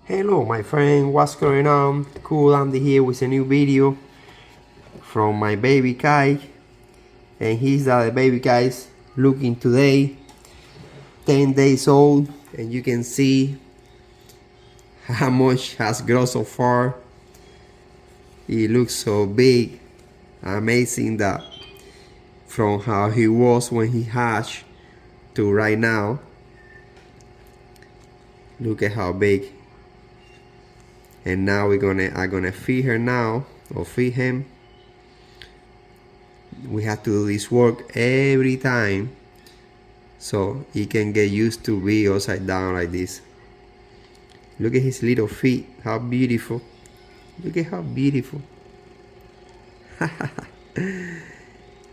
Hello my friend, what's going on? Cool Andy here with a new video from my baby Kai. And he's the baby Kai's looking today, 10 days old, and you can see how much has grown so far. He looks so big, amazing that from how he was when he hatched to right now. Look at how big. And now I'm gonna feed her now, or feed him. We have to do this work every time so he can get used to be upside down like this. Look at his little feet, how beautiful. Look at how beautiful.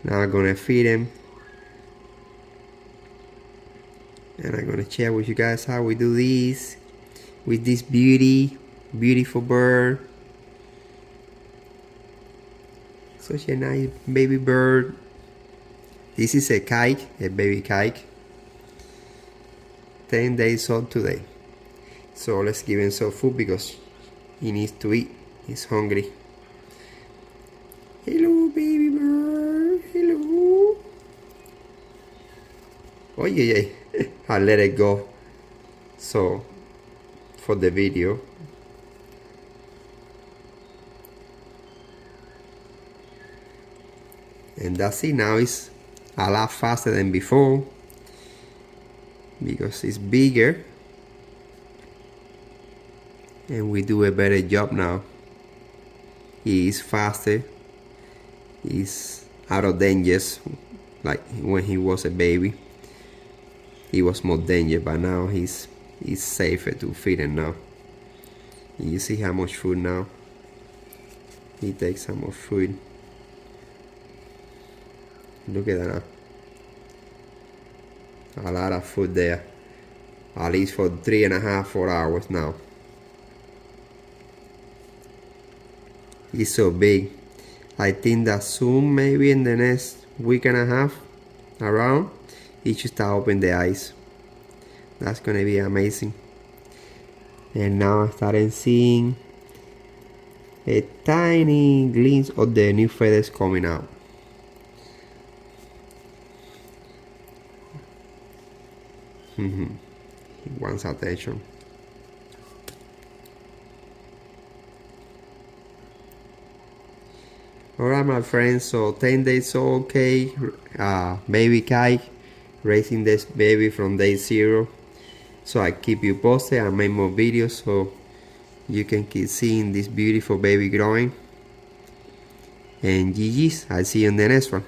Now I'm gonna feed him, and I'm gonna share with you guys how we do this with this beautiful bird. Such a nice baby bird. This is a kike, a baby kike, 10 days old today. So let's give him some food because he needs to eat. He's hungry. Hello baby bird, hello. Oh yeah, I let it go so for the video. And that's it. Now it's a lot faster than before because it's bigger and we do a better job now. He is faster, he's out of danger. Like when he was a baby he was more danger, but now he's safer to feed him now. You see how much food now he takes, some more food. Look at that now. A lot of food there, at least for 3.5-4 hours now. He's so big. I think that soon, maybe in the next week and a half around, he should start opening the eyes. That's gonna be amazing. And now I started seeing a tiny glimpse of the new feathers coming out. He wants attention. Alright my friends, so 10 days old, okay, baby Kai, raising this baby from day 0. So I keep you posted, I make more videos so you can keep seeing this beautiful baby growing. And GG's, I'll see you in the next one.